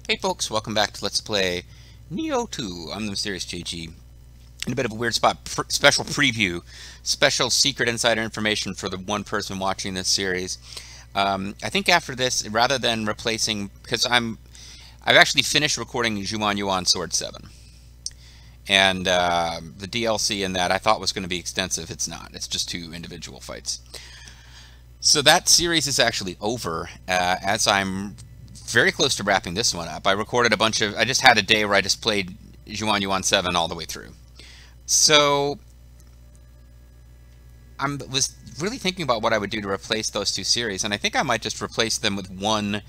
Hey folks, welcome back to Let's Play Nioh 2. I'm the Mysterious JG. In a bit of a weird spot, special preview, special secret insider information for the one person watching this series. I think after this, rather than replacing, because I've actually finished recording Yuan Sword 7. And the DLC in that I thought was going to be extensive. It's not. It's just 2 individual fights. So that series is actually over as I'm very close to wrapping this one up. I recorded a bunch of... I just had a day where I just played Yuan 7 all the way through. So I was really thinking about what I would do to replace those 2 series, and I think I might just replace them with one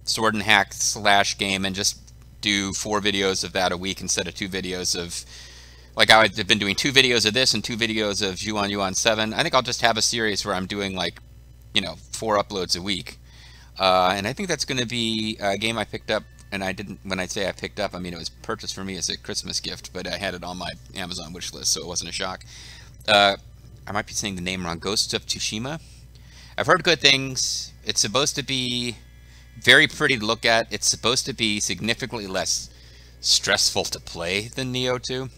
sword and hack / game and just do 4 videos of that a week instead of 2 videos of... Like, I've been doing 2 videos of this and 2 videos of Yuan 7. I think I'll just have a series where I'm doing, like, 4 uploads a week. And I think that's going to be a game I picked up, and I didn't, when I say I picked up, I mean it was purchased for me as a Christmas gift, but I had it on my Amazon wish list, so it wasn't a shock. I might be saying the name wrong. Ghosts of Tsushima. I've heard good things. It's supposed to be very pretty to look at. It's supposed to be significantly less stressful to play than Nioh 2.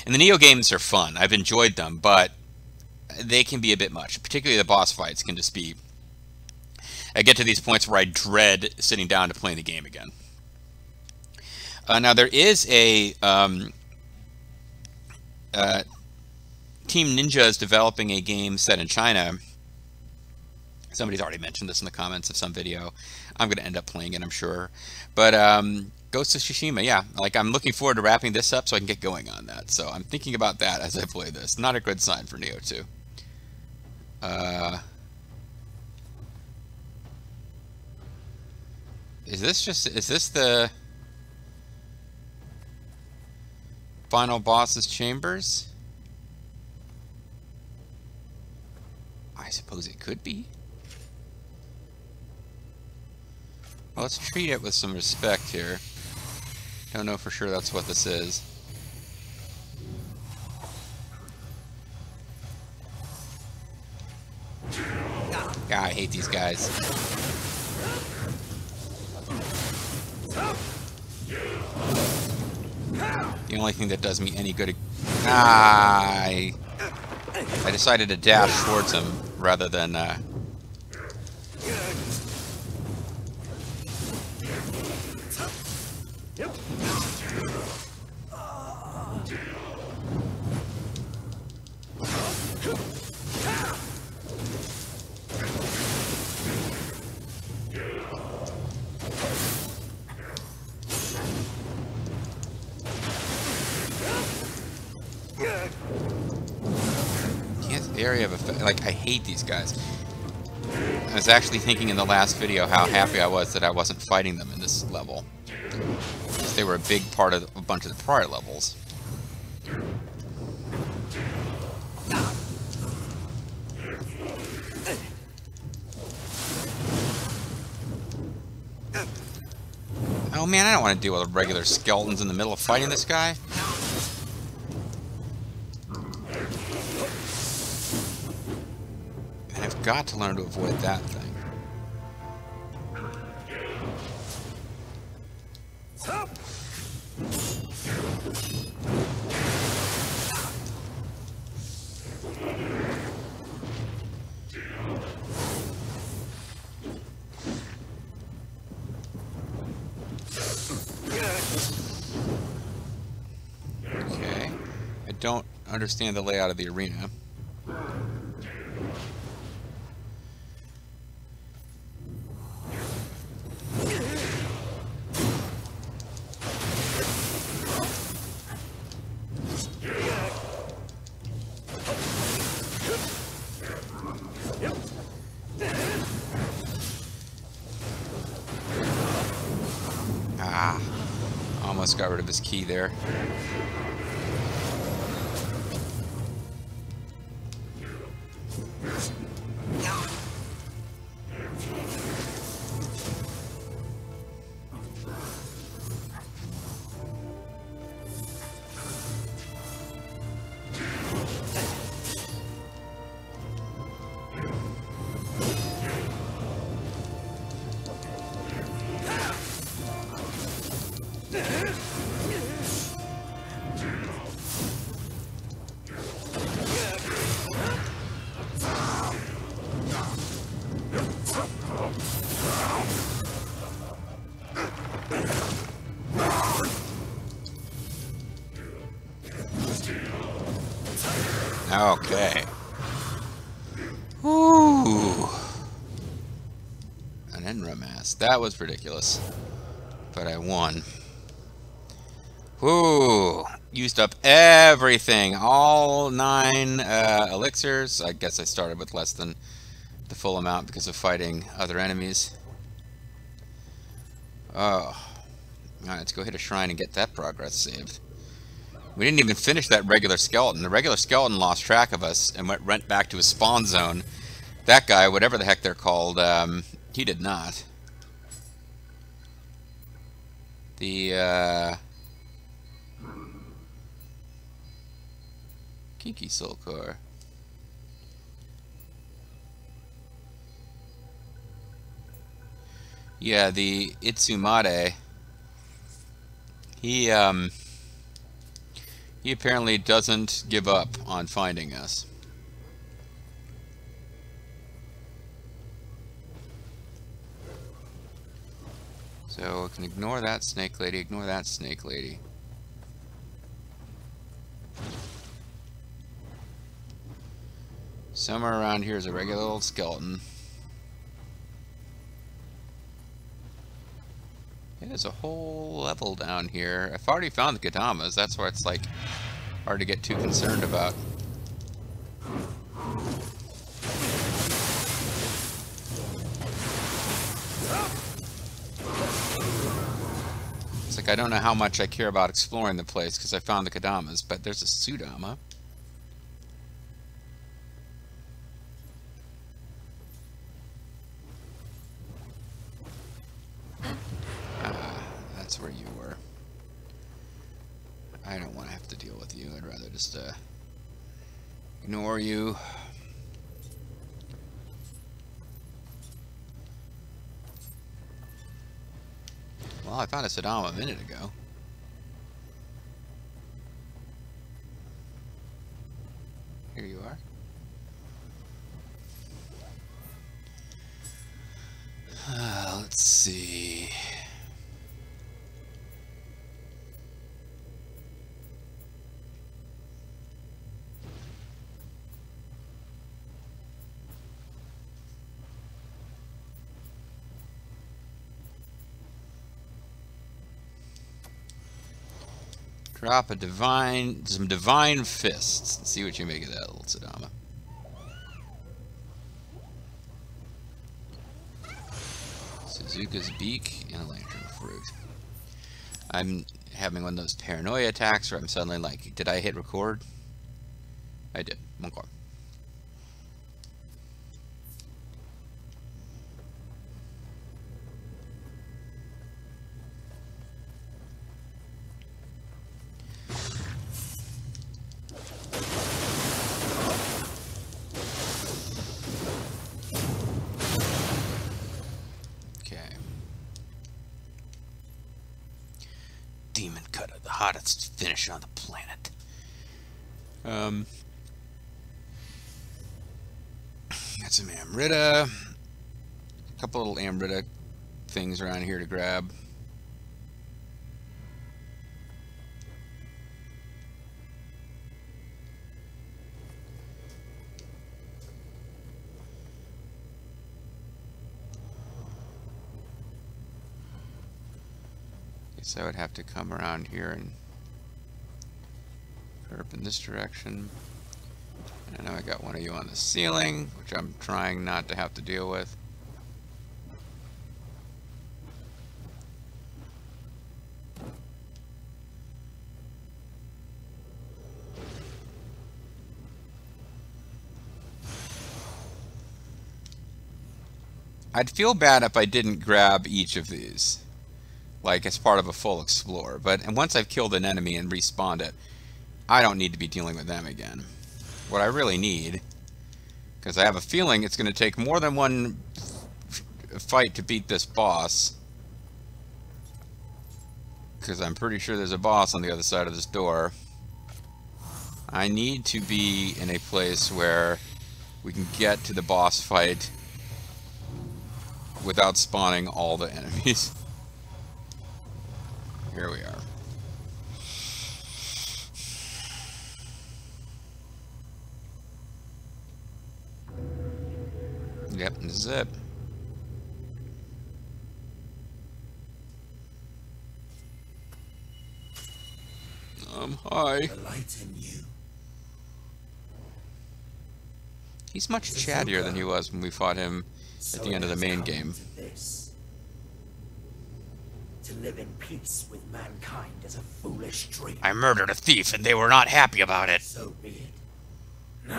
And the Nioh games are fun. I've enjoyed them, but they can be a bit much. Particularly the boss fights can just be... I get to these points where I dread sitting down to playing the game again. Now there is a Team Ninja is developing a game set in China. Somebody's already mentioned this in the comments of some video. I'm going to end up playing it, I'm sure. But Ghost of Tsushima, yeah. Like, I'm looking forward to wrapping this up so I can get going on that. So I'm thinking about that as I play this. Not a good sign for Nioh 2. Is this the final boss's chambers? I suppose it could be. Well, let's treat it with some respect here. Don't know for sure that's what this is. God, I hate these guys. The only thing that does me any good... I decided to dash towards him rather than... area of effect. Like, I hate these guys. I was actually thinking in the last video how happy I was that I wasn't fighting them in this level, because they were a big part of a bunch of the prior levels. Oh man, I don't want to deal with regular skeletons in the middle of fighting this guy. I've got to learn to avoid that thing. Okay. I don't understand the layout of the arena. Ah, almost got rid of his key there. Okay. Woo. An Enra mask. That was ridiculous. But I won. Woo. Used up everything. All 9 elixirs. I guess I started with less than the full amount because of fighting other enemies. Oh. Alright, let's go hit a shrine and get that progress saved. We didn't even finish that regular skeleton. The regular skeleton lost track of us and went back to his spawn zone. That guy, whatever the heck they're called, he did not. The, Kiki Soul Core. Yeah, the Itsumade. He apparently doesn't give up on finding us. So we can ignore that snake lady, ignore that snake lady. Somewhere around here is a regular old skeleton. Yeah, there's a whole level down here. I've already found the Kadamas. That's why it's like hard to get too concerned about. It's like I don't know how much I care about exploring the place because I found the Kadamas, but there's a Sudama. That's where you were. I don't want to have to deal with you. I'd rather just ignore you. Well, I found a Sadama a minute ago. Here you are. Let's see. Drop a some divine fists. Let's see what you make of that, little Sadama. Suzuka's beak and a lantern fruit. I'm having one of those paranoia attacks where I'm suddenly like, did I hit record? I did. Okay. Demon Cutter, the hottest finisher on the planet. Got some Amrita. A couple little Amrita things around here to grab. So I would have to come around here and curve in this direction. And I know I got one of you on the ceiling, which I'm trying not to have to deal with. I'd feel bad if I didn't grab each of these, like as part of a full explore, and once I've killed an enemy and respawned it, I don't need to be dealing with them again. What I really need, because I have a feeling it's going to take more than one fight to beat this boss, because I'm pretty sure there's a boss on the other side of this door. I need to be in a place where we can get to the boss fight without spawning all the enemies. Here we are. Yep, this is it. Hi. The light in you. He's much chattier than he was when we fought him at the end of the main game. To live in peace with mankind is a foolish dream. I murdered a thief and they were not happy about it. So be it.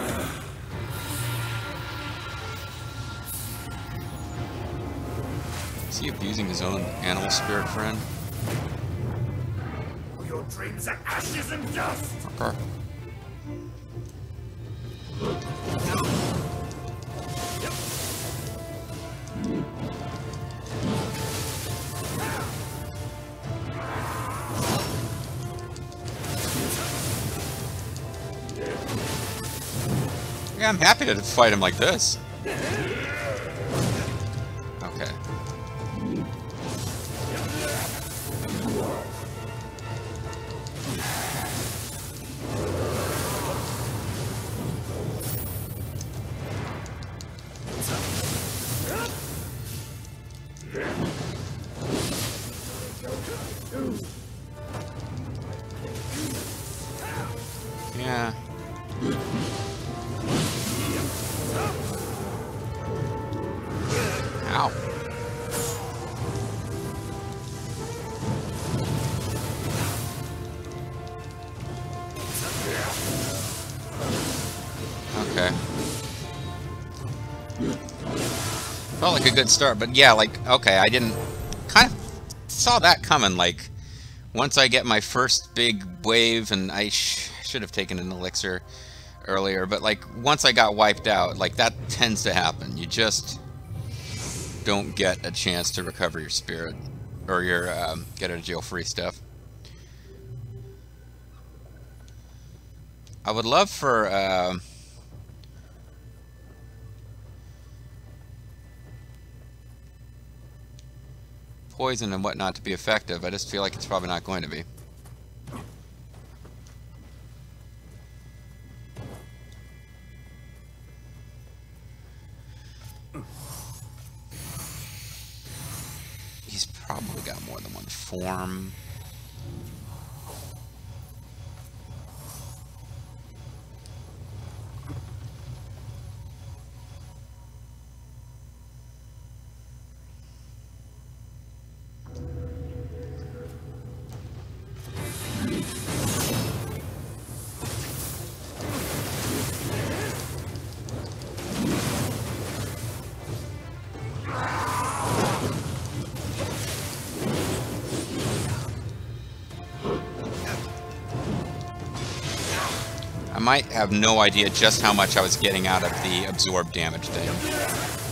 Is he abusing his own animal spirit friend? Your dreams are ashes and dust. Okay. Yeah, I'm happy to fight him like this. Okay. Yeah. Ow. Okay. Felt like a good start, but yeah, like, okay, I didn't... kind of saw that coming, like, once I get my first big wave, and I should have taken an elixir earlier, but, like, once I got wiped out, like, that tends to happen. You just don't get a chance to recover your spirit, or your, get out of jail free stuff. I would love for, poison and whatnot to be effective. I just feel like it's probably not going to be. He's probably got more than one form. I might have no idea just how much I was getting out of the absorb damage thing.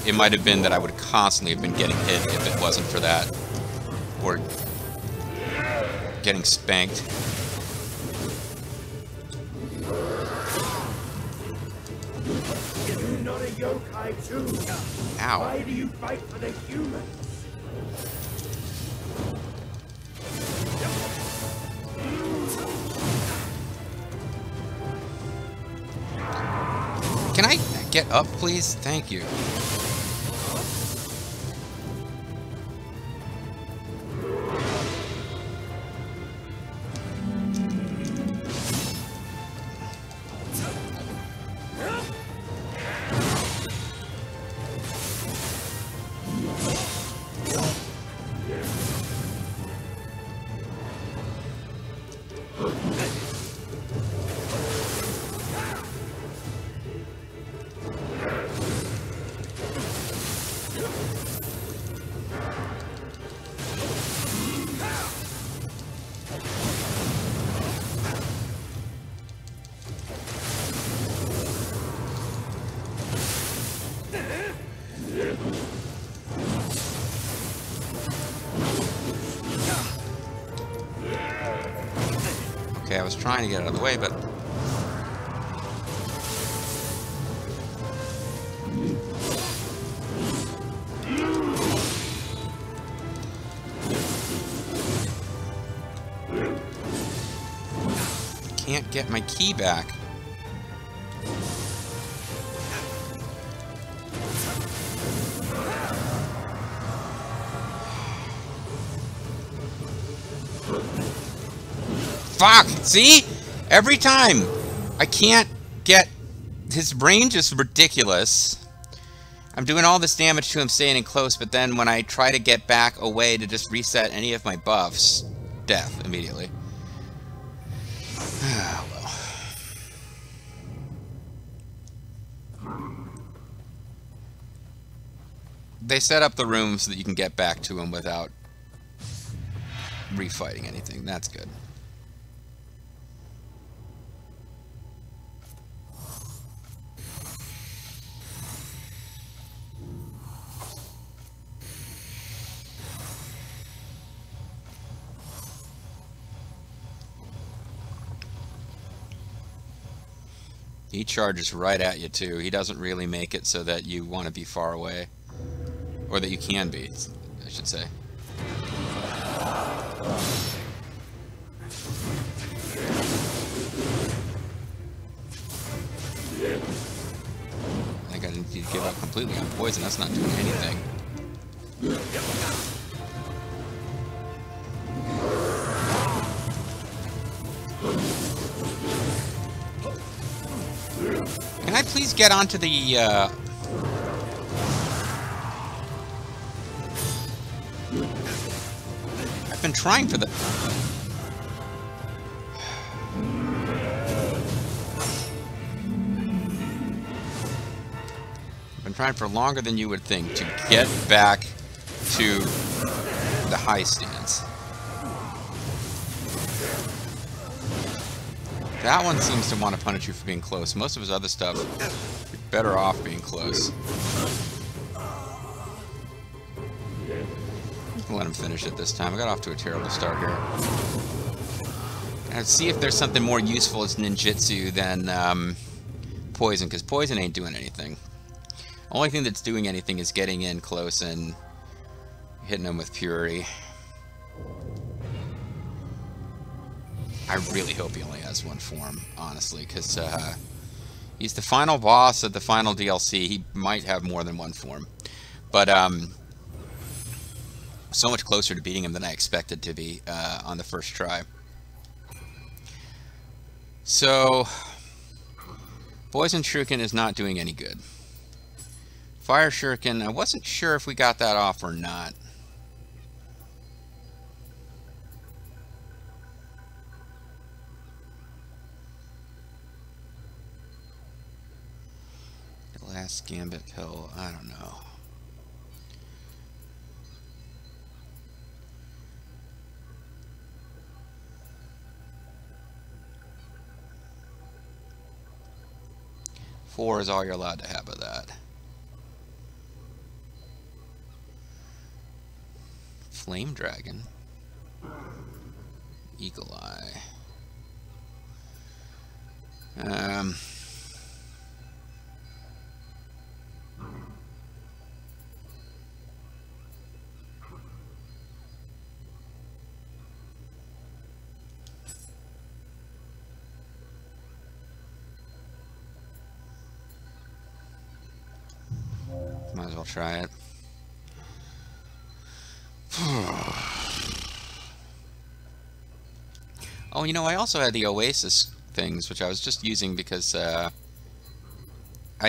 It might have been that I would constantly have been getting hit if it wasn't for that. Or getting spanked. You're not a yokai too. Ow. Why do you fight for the humans? Can I get up, please? Thank you. Okay, I was trying to get out of the way, but... Can't get my key back. Fuck! See? Every time! I can't get... His range is ridiculous. I'm doing all this damage to him staying in close, but then when I try to get back away to just reset any of my buffs, death immediately. Ah, well. They set up the room so that you can get back to him without refighting anything. That's good. He charges right at you, too. He doesn't really make it so that you want to be far away. Or that you can be, I should say. I think I need to give up completely on poison. That's not doing anything. Can I please get onto the, I've been trying for the... I've been trying for longer than you would think to get back to the high stance. That one seems to want to punish you for being close. Most of his other stuff, you're better off being close. I'll let him finish it this time. I got off to a terrible start here. Let's see if there's something more useful as ninjutsu than poison, because poison ain't doing anything. Only thing that's doing anything is getting in close and hitting him with purity. I really hope he only has one form, honestly, because he's the final boss of the final DLC. He might have more than one form. But so much closer to beating him than I expected to be on the first try. So, Poison Shuriken is not doing any good. Fire Shuriken, I wasn't sure if we got that off or not. Last Gambit pill, I don't know. Four is all you're allowed to have of that. Flame Dragon. Eagle Eye. Might as well try it. Oh, you know, I also had the Oasis things, which I was just using because I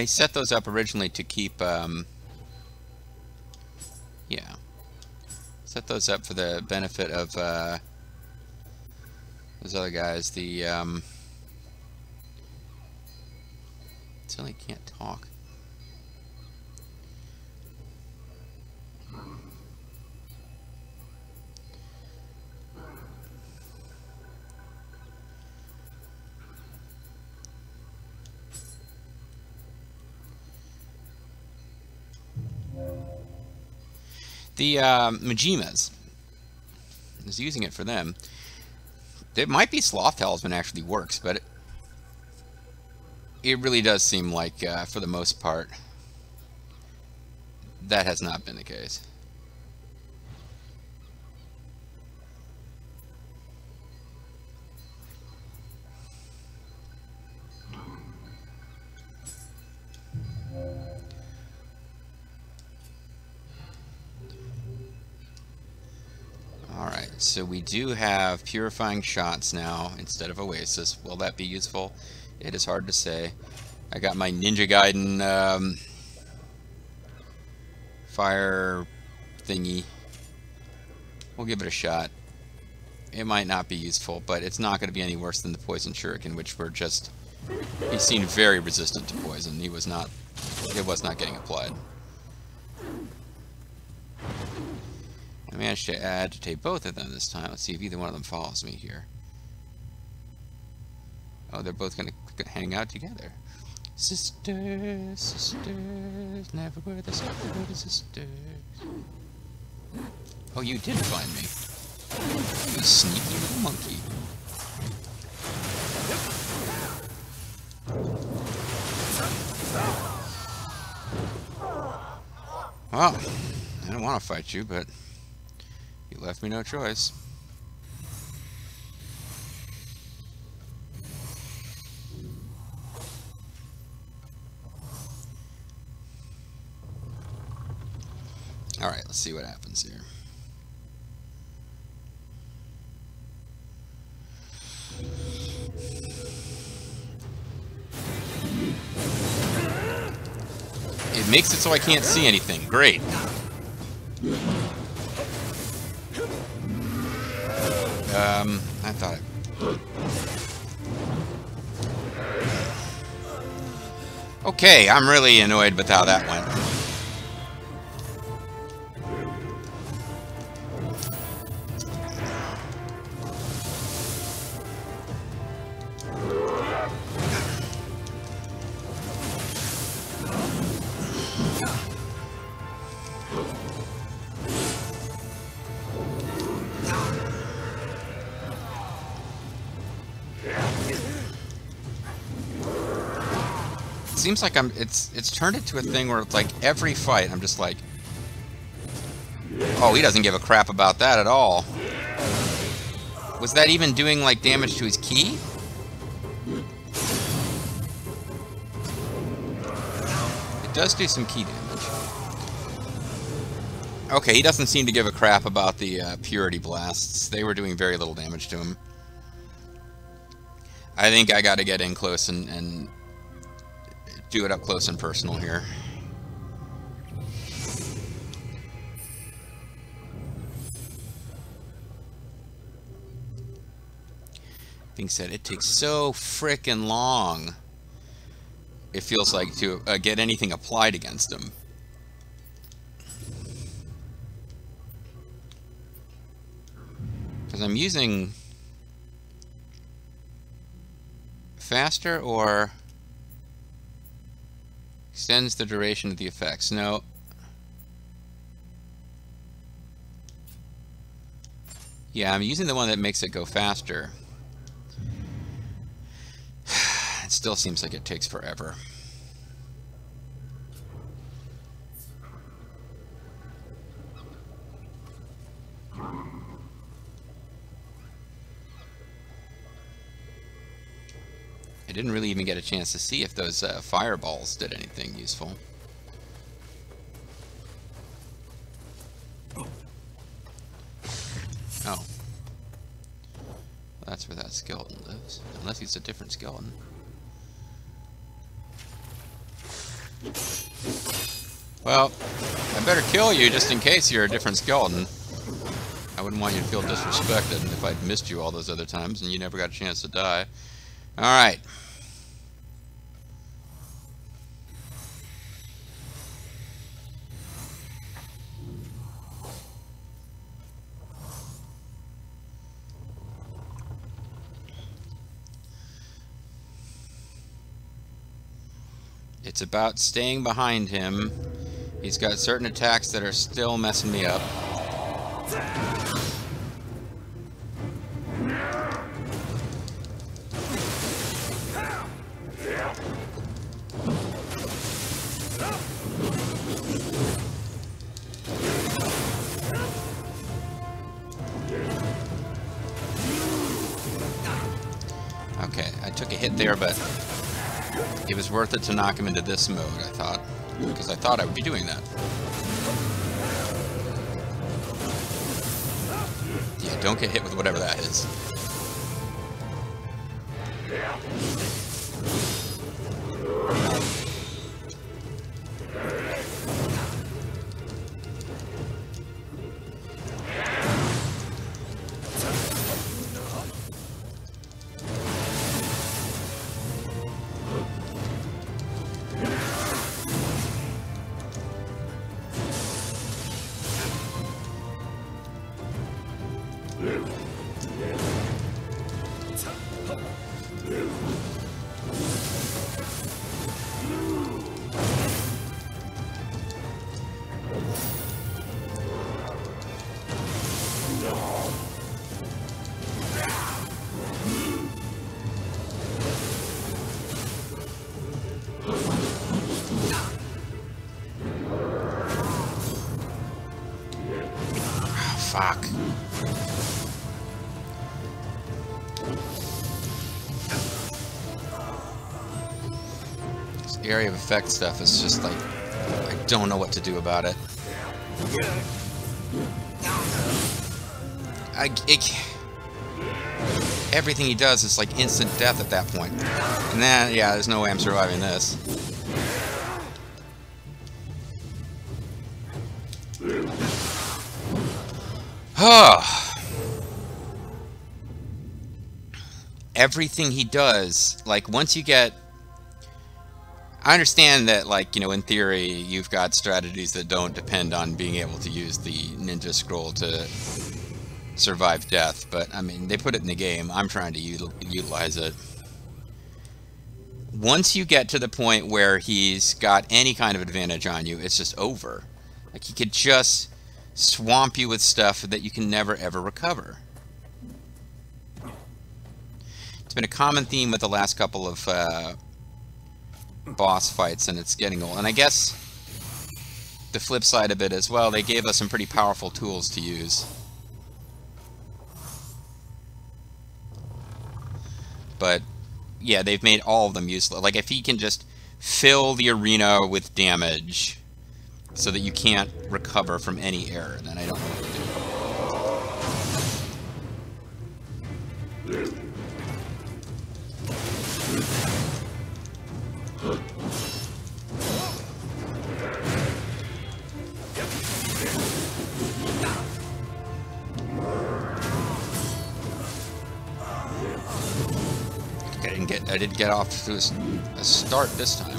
set those up originally to keep, yeah, set those up for the benefit of those other guys. The certainly can't talk. The Majimas. I was using it for them. It might be Sloth Talisman actually works, but it really does seem like, for the most part, that has not been the case. Alright, so we do have Purifying Shots now instead of Oasis. Will that be useful? It is hard to say. I got my Ninja Gaiden fire thingy. We'll give it a shot. It might not be useful, but it's not going to be any worse than the Poison Shuriken, which were just... He seemed very resistant to poison. He was not... It was not getting applied. I managed to agitate both of them this time. Let's see if either one of them follows me here. Oh, they're both going to hang out together. Sisters, sisters, never were the sisters. Oh, you did find me. You sneaky little monkey. Well, I don't want to fight you, but you left me no choice. Alright, let's see what happens here. It makes it so I can't see anything. Great. I thought it... Okay, I'm really annoyed with how that went. Seems like it's turned into a thing where, like, every fight I'm just like, oh, he doesn't give a crap about that at all. Was that even doing, like, damage to his ki? It does do some ki damage. Okay, he doesn't seem to give a crap about the purity blasts. They were doing very little damage to him. I think I gotta get in close and do it up close and personal here. Being said, it takes so frickin' long, it feels like, to get anything applied against him. Because I'm using faster or extends the duration of the effects. No. Yeah, I'm using the one that makes it go faster. It still seems like it takes forever. I didn't really even get a chance to see if those fireballs did anything useful. Oh. That's where that skeleton lives. Unless he's a different skeleton. Well, I better kill you just in case you're a different skeleton. I wouldn't want you to feel disrespected if I'd missed you all those other times and you never got a chance to die. Alright. It's about staying behind him. He's got certain attacks that are still messing me up. Okay, I took a hit there, but it was worth it to knock him into this mode, I thought. Because I thought I would be doing that. Yeah, don't get hit with whatever that is. Fuck. This area of effect stuff is just like, I don't know what to do about it. Everything he does is like instant death at that point. And then, yeah, there's no way I'm surviving this. Everything he does, like, once you get... I understand that, like, you know, in theory, you've got strategies that don't depend on being able to use the ninja scroll to survive death, but, I mean, they put it in the game. I'm trying to utilize it. Once you get to the point where he's got any kind of advantage on you, it's just over. Like, he could just swamp you with stuff that you can never, ever recover. It's been a common theme with the last couple of boss fights, and it's getting old. And I guess the flip side of it as well, they gave us some pretty powerful tools to use. But, yeah, they've made all of them useless. Like, if he can just fill the arena with damage so that you can't recover from any error, then I don't know what to do. I didn't get off to a start this time.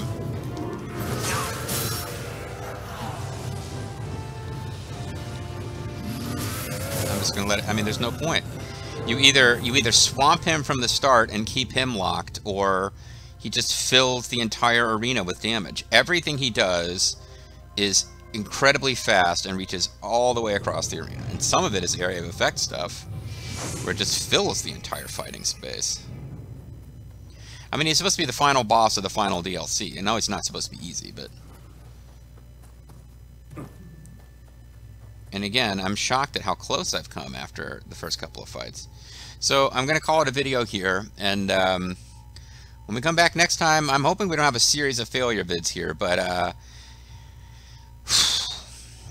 I'm just gonna let it. I mean, there's no point. You either swamp him from the start and keep him locked, or he just fills the entire arena with damage. Everything he does is incredibly fast and reaches all the way across the arena. And some of it is area of effect stuff, where it just fills the entire fighting space. I mean, he's supposed to be the final boss of the final DLC. I know it's not supposed to be easy, but... And again, I'm shocked at how close I've come after the first couple of fights. So I'm going to call it a video here, and when we come back next time, I'm hoping we don't have a series of failure vids here, but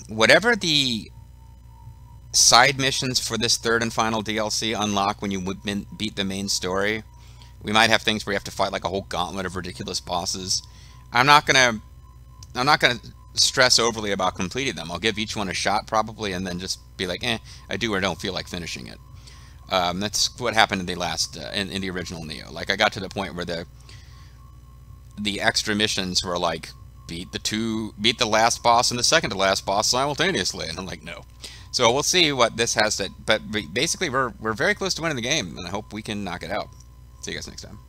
whatever the side missions for this third and final DLC unlock when you beat the main story, we might have things where you have to fight like a whole gauntlet of ridiculous bosses. I'm not gonna stress overly about completing them. I'll give each one a shot probably, and then just be like, I do or don't feel like finishing it. That's what happened in the last in the original Nioh. Like, I got to the point where the extra missions were like, beat the last boss and the second to last boss simultaneously, and I'm like, no. So we'll see what this has to. But basically, we're very close to winning the game, and I hope we can knock it out. See you guys next time.